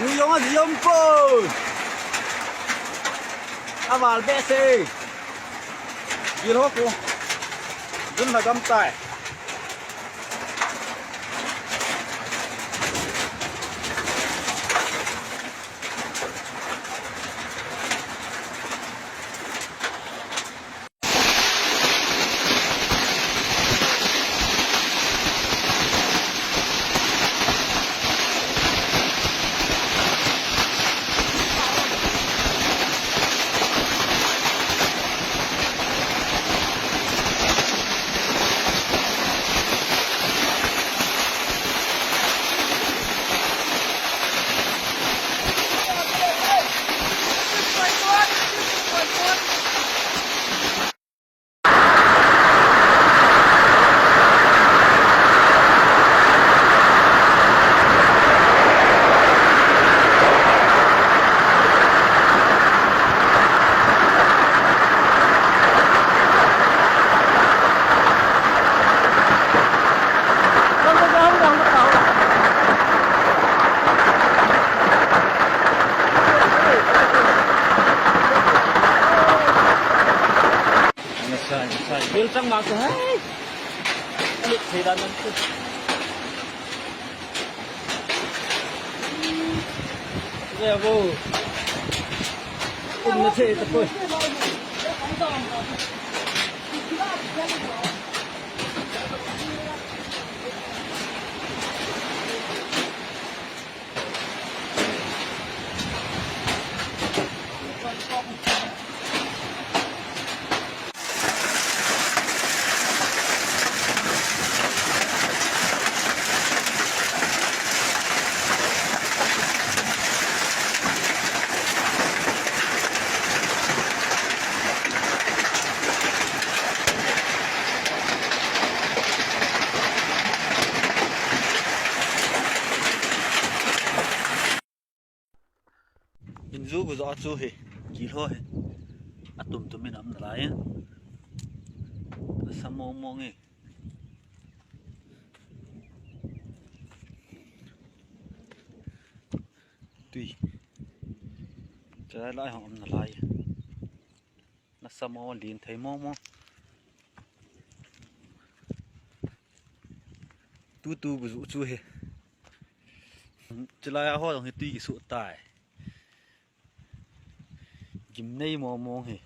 Cú giống gì giống cô à vào bé xe gì đó cô rất là găm tay Bil sang masuk, hei, lihat sedan itu. Ya bu, ini sih tepuh. Inzu của gió chú hề kỳ thôi à tụm mình ấm lại á sao mong mong ấy tùy trái lại họ ấm lại nó sao mong liền thấy mong mong tu của gió chú hề trái lại họ đồng tùy cái số tài kim này mong mong hề